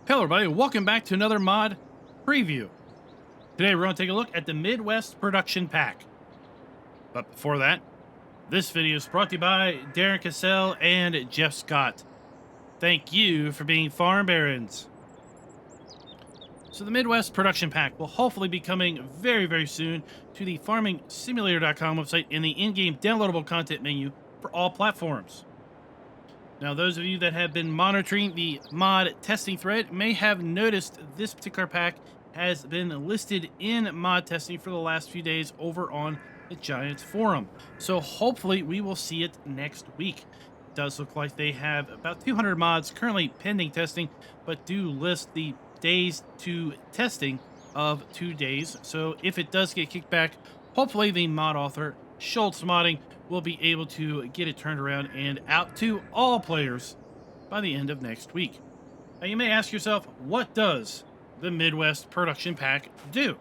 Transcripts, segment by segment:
Hello everybody, welcome back to another mod preview. Today we're going to take a look at the Midwest Production Pack. But before that, this video is brought to you by Darren Cassell and Jeff Scott. Thank you for being farm barons. So the Midwest Production Pack will hopefully be coming very soon to the farmingsimulator.com website in the in-game downloadable content menu for all platforms. Now, those of you that have been monitoring the mod testing thread may have noticed this particular pack has been listed in mod testing for the last few days over on the Giants forum. So hopefully we will see it next week. It does look like they have about 200 mods currently pending testing, but do list the days to testing of 2 days. So if it does get kicked back, hopefully the mod author, Schultz Modding, will be able to get it turned around and out to all players by the end of next week. Now you may ask yourself, what does the Midwest Production Pack do?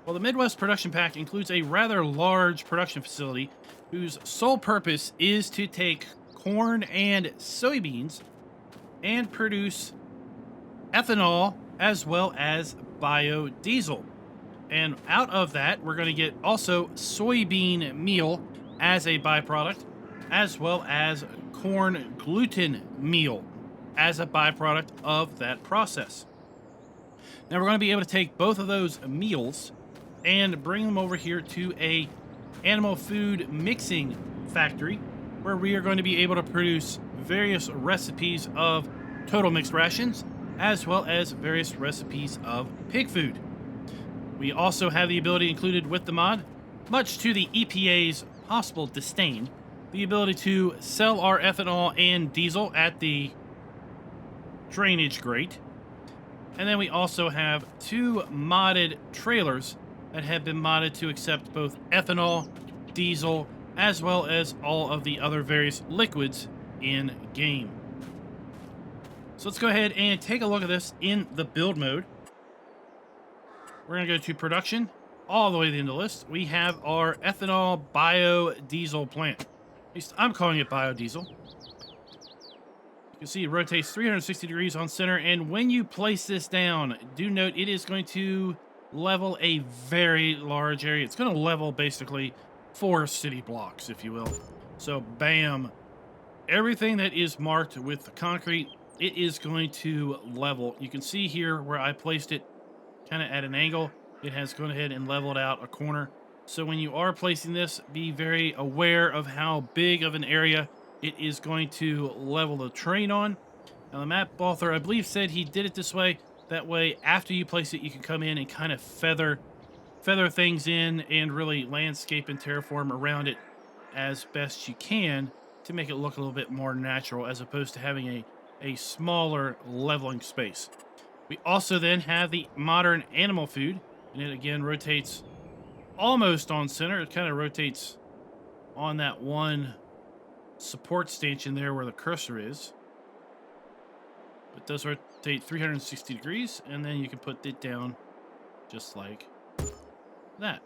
Well, the Midwest Production Pack includes a rather large production facility whose sole purpose is to take corn and soybeans and produce ethanol as well as biodiesel. And out of that, we're going to get also soybean meal as a byproduct, as well as corn gluten meal as a byproduct of that process. Now we're going to be able to take both of those meals and bring them over here to a animal food mixing factory where we are going to be able to produce various recipes of total mixed rations as well as various recipes of pig food. We also have the ability included with the mod, much to the EPA's possible disdain, the ability to sell our ethanol and diesel at the drainage grate. And then we also have 2 modded trailers that have been modded to accept both ethanol, diesel, as well as all of the other various liquids in game. So let's go ahead and take a look at this in the build mode. We're going to go to production. All the way to the end of the list, we have our ethanol biodiesel plant. At least I'm calling it biodiesel. You can see it rotates 360 degrees on center, and when you place this down, do note it is going to level a very large area. It's going to level basically 4 city blocks, if you will. So, bam. Everything that is marked with concrete, it is going to level. You can see here where I placed it kind of at an angle. It has gone ahead and leveled out a corner. So when you are placing this, be very aware of how big of an area it is going to level the terrain on. Now the map author, I believe, said he did it this way. That way, after you place it, you can come in and kind of feather things in and really landscape and terraform around it as best you can to make it look a little bit more natural as opposed to having a smaller leveling space. We also then have the modern animal food, and it again rotates almost on center. It kind of rotates on that one support stanchion there where the cursor is. It does rotate 360 degrees, and then you can put it down just like that.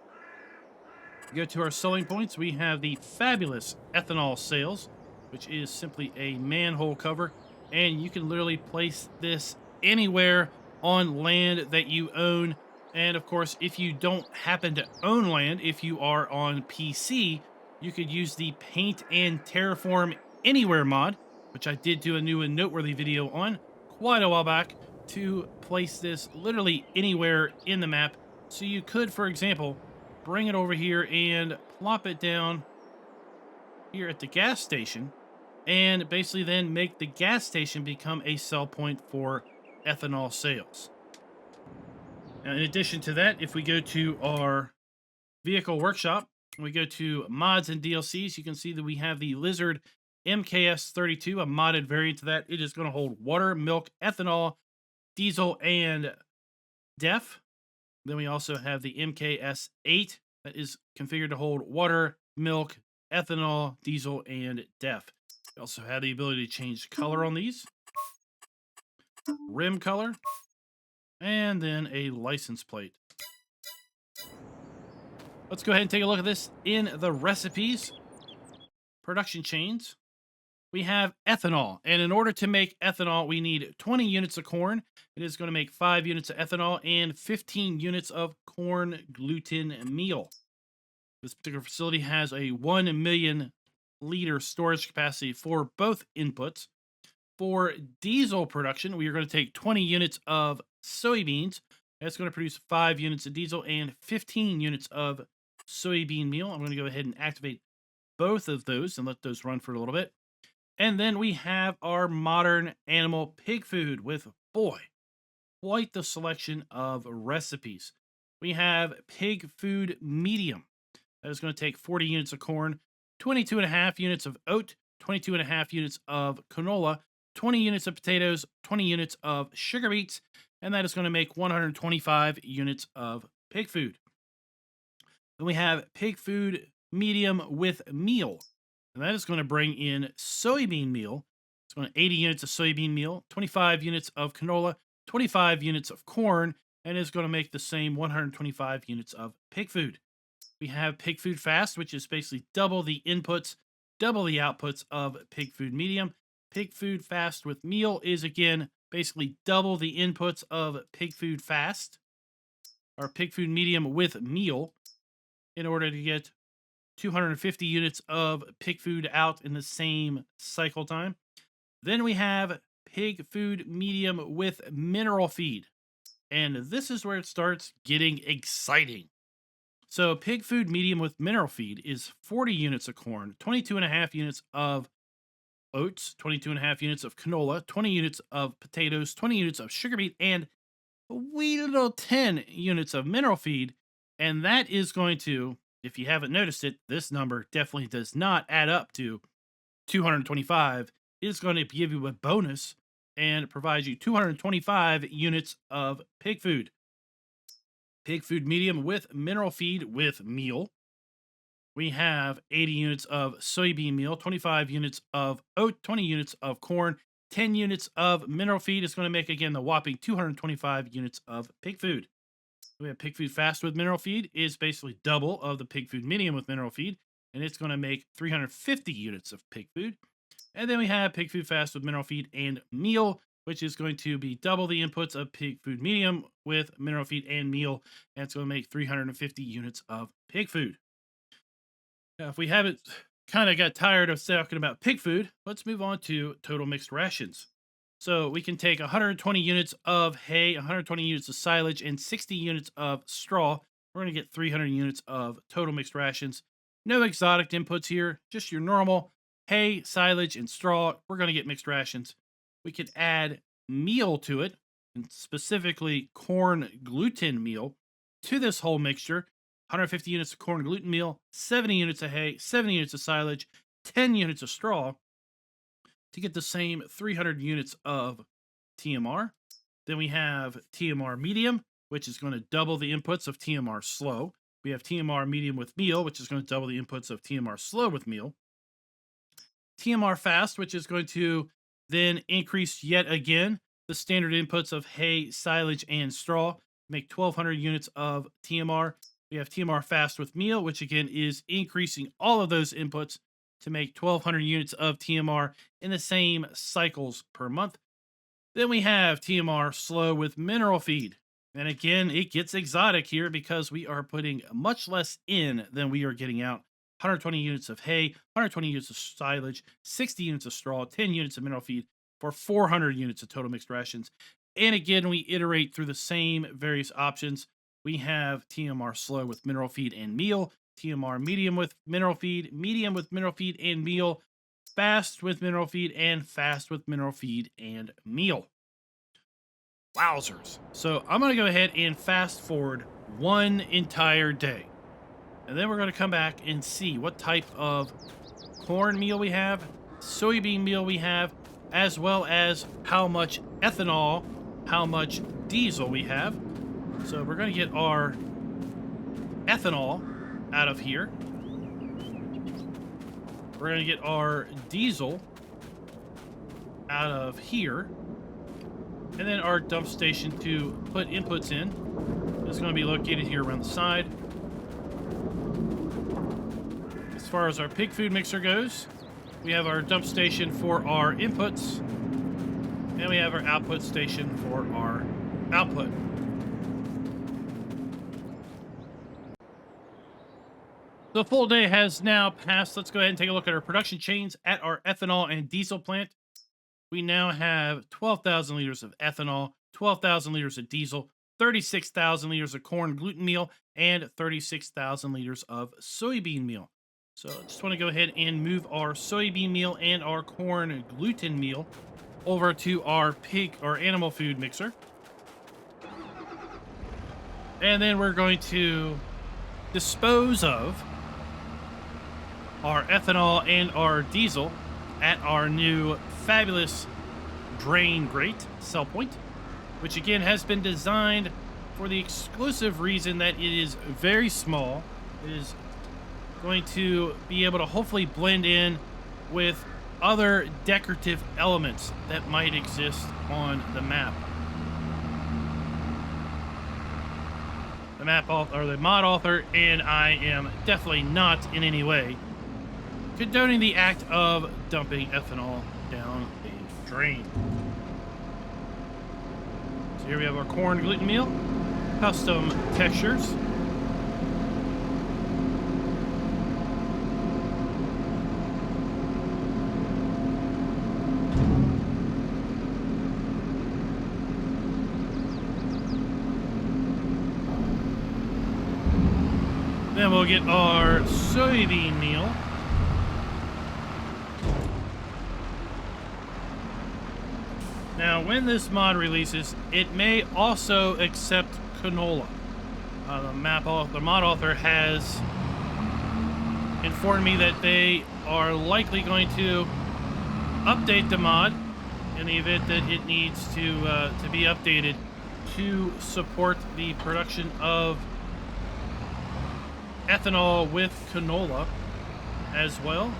Go to our selling points. We have the fabulous ethanol sales, which is simply a manhole cover, and you can literally place this anywhere on land that you own. And of course, if you don't happen to own land, if you are on PC, you could use the Paint and Terraform Anywhere mod, which I did do a new and noteworthy video on quite a while back, to place this literally anywhere in the map. So you could, for example, bring it over here and plop it down here at the gas station, and basically then make the gas station become a sell point for ethanol sales. Now, in addition to that, if we go to our vehicle workshop, we go to mods and DLCs, you can see that we have the Lizard MKS 32, a modded variant of that. It is going to hold water, milk, ethanol, diesel, and DEF. Then we also have the MKS 8 that is configured to hold water, milk, ethanol, diesel, and DEF. We also have the ability to change color on these. Rim color, and then a license plate. Let's go ahead and take a look at this in the recipes. Production chains. we have ethanol. And in order to make ethanol, we need 20 units of corn. It is going to make 5 units of ethanol and 15 units of corn gluten meal. This particular facility has a 1 million liter storage capacity for both inputs. For diesel production, we are going to take 20 units of soybeans. That's going to produce 5 units of diesel and 15 units of soybean meal. I'm going to go ahead and activate both of those and let those run for a little bit. And then we have our modern animal pig food with, boy, quite the selection of recipes. We have pig food medium. That is going to take 40 units of corn, 22.5 units of oat, 22.5 units of canola, 20 units of potatoes, 20 units of sugar beets, and that is going to make 125 units of pig food. Then we have pig food medium with meal, and that is going to bring in soybean meal. It's going to 80 units of soybean meal, 25 units of canola, 25 units of corn, and is going to make the same 125 units of pig food. We have pig food fast, which is basically double the inputs, double the outputs of pig food medium. Pig food fast with meal is, again, basically double the inputs of pig food fast, or pig food medium with meal, in order to get 250 units of pig food out in the same cycle time. Then we have pig food medium with mineral feed. And this is where it starts getting exciting. So pig food medium with mineral feed is 40 units of corn, 22.5 units of oats, 22.5 units of canola, 20 units of potatoes, 20 units of sugar beet, and a wee little 10 units of mineral feed. And that is going to, if you haven't noticed it, this number definitely does not add up to 225. It is going to give you a bonus and provide you 225 units of pig food. Pig food medium with mineral feed with meal. We have 80 units of soybean meal, 25 units of oat, 20 units of corn, 10 units of mineral feed. Is going to make, again, the whopping 225 units of pig food. We have pig food fast with mineral feed is basically double of the pig food medium with mineral feed, and it's going to make 350 units of pig food. And then we have pig food fast with mineral feed and meal, which is going to be double the inputs of pig food medium with mineral feed and meal, and it's going to make 350 units of pig food. Now, if we haven't kind of got tired of talking about pig food, let's move on to total mixed rations. So we can take 120 units of hay, 120 units of silage, and 60 units of straw. We're going to get 300 units of total mixed rations. No exotic inputs here, just your normal hay, silage, and straw. We're going to get mixed rations. We could add meal to it, and specifically corn gluten meal, to this whole mixture. 150 units of corn gluten meal, 70 units of hay, 70 units of silage, 10 units of straw, to get the same 300 units of TMR. Then we have TMR medium, which is going to double the inputs of TMR slow. We have TMR medium with meal, which is going to double the inputs of TMR slow with meal. TMR fast, which is going to then increase yet again the standard inputs of hay, silage, and straw, make 1,200 units of TMR. We have TMR fast with meal, which again is increasing all of those inputs to make 1,200 units of TMR in the same cycles per month. Then we have TMR slow with mineral feed. And again, it gets exotic here because we are putting much less in than we are getting out. 120 units of hay, 120 units of silage, 60 units of straw, 10 units of mineral feed for 400 units of total mixed rations. And again, we iterate through the same various options. We have TMR slow with mineral feed and meal, TMR medium with mineral feed and meal, fast with mineral feed, and fast with mineral feed and meal. Wowzers. So I'm going to go ahead and fast forward one entire day. And then we're going to come back and see what type of corn meal we have, soybean meal we have, as well as how much ethanol, how much diesel we have. So we're going to get our ethanol out of here. We're going to get our diesel out of here. And then our dump station to put inputs in is going to be located here around the side. As far as our pig food mixer goes, We have our dump station for our inputs, and we have our output station for our output. The full day has now passed. Let's go ahead and take a look at our production chains at our ethanol and diesel plant. We now have 12,000 liters of ethanol, 12,000 liters of diesel, 36,000 liters of corn gluten meal, and 36,000 liters of soybean meal. So I just want to go ahead and move our soybean meal and our corn gluten meal over to our pig or animal food mixer. And then we're going to dispose of our ethanol and our diesel at our new fabulous drain grate cell point, which again has been designed for the exclusive reason that it is very small. It is going to be able to hopefully blend in with other decorative elements that might exist on the map. The map author, or the mod author, and I am definitely not in any way condoning the act of dumping ethanol down a drain. So here we have our corn gluten meal, custom textures. Then we'll get our soybean meal. Now, when this mod releases, it may also accept canola. The mod author has informed me that they are likely going to update the mod in the event that it needs to be updated to support the production of ethanol with canola as well.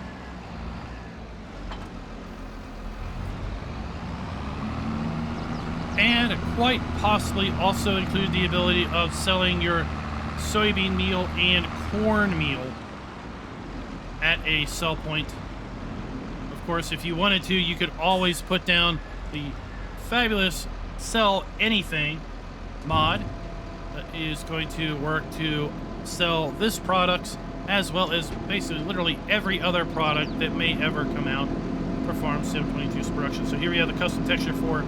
And quite possibly also include the ability of selling your soybean meal and corn meal at a sell point. Of course, if you wanted to, you could always put down the fabulous Sell Anything mod that is going to work to sell this product as well as basically literally every other product that may ever come out for Farm Sim 22's production. So here we have the custom texture for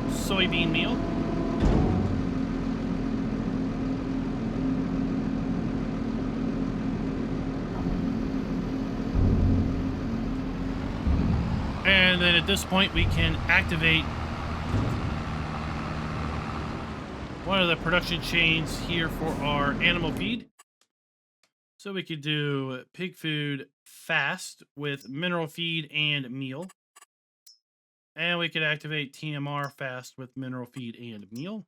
soybean meal. And then at this point we can activate one of the production chains here for our animal feed. So we could do pig food fast with mineral feed and meal. And we could activate TMR fast with mineral feed and meal.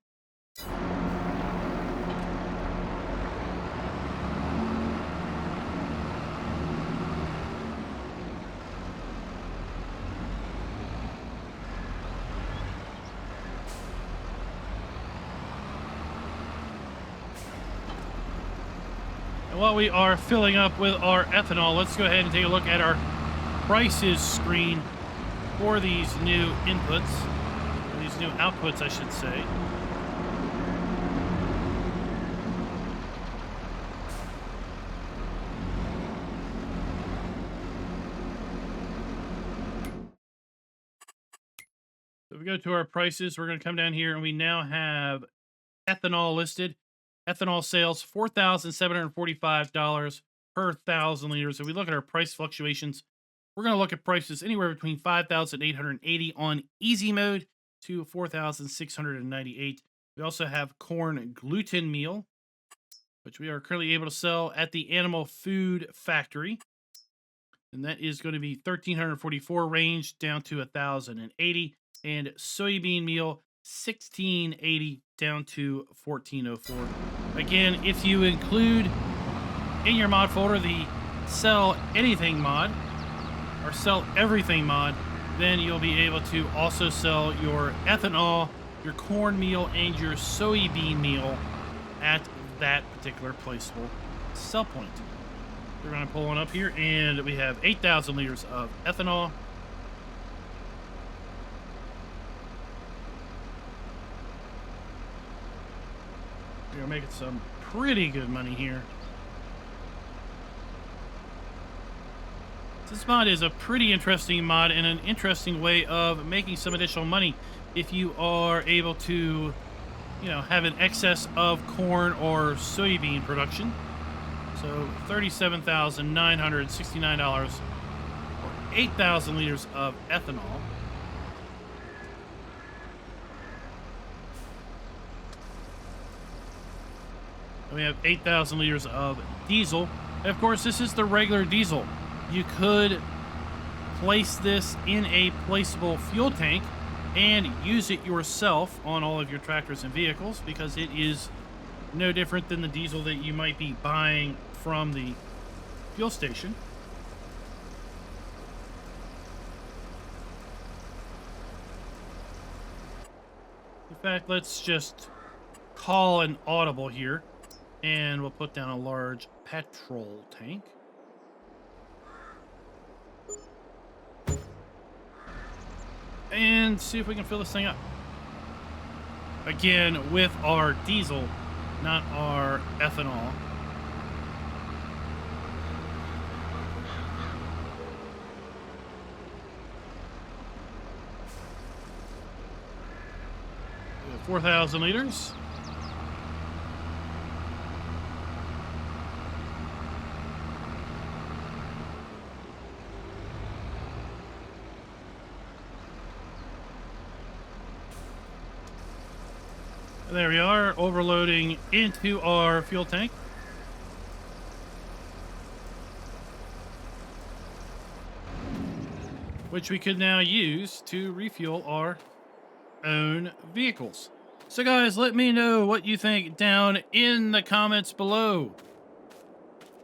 And while we are filling up with our ethanol, let's go ahead and take a look at our prices screen for these new inputs, or these new outputs, I should say. So if we go to our prices, we're going to come down here and we now have ethanol listed. Ethanol sales, $4,745 per 1,000 liters. If we look at our price fluctuations, we're going to look at prices anywhere between $5,880 on easy mode to $4,698. We also have corn gluten meal, which we are currently able to sell at the Animal Food Factory. And that is going to be $1,344 range down to $1,080. And soybean meal, $1,680 down to $1,404. Again, if you include in your mod folder the Sell Anything mod, or Sell Everything mod, then you'll be able to also sell your ethanol, your corn meal, and your soybean meal at that particular placeable sell point. We're going to pull one up here, and we have 8,000 liters of ethanol. We're making some pretty good money here. This mod is a pretty interesting mod and an interesting way of making some additional money if you are able to, have an excess of corn or soybean production. So $37,969 or 8,000 liters of ethanol. And we have 8,000 liters of diesel. And of course, this is the regular diesel. You could place this in a placeable fuel tank and use it yourself on all of your tractors and vehicles, because it is no different than the diesel that you might be buying from the fuel station. In fact, let's just call an audible here, and we'll put down a large petrol tank. And see if we can fill this thing up. Again, with our diesel, not our ethanol. We have 4,000 liters. There we are, overloading into our fuel tank. Which we could now use to refuel our own vehicles. So guys, let me know what you think down in the comments below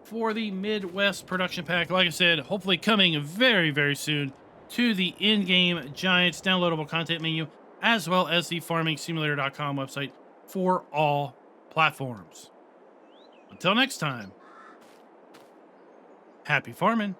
for the Midwest production pack. Like I said, hopefully coming very, very soon to the in-game Giants downloadable content menu, as well as the farmingsimulator.com website for all platforms. Until next time, happy farming.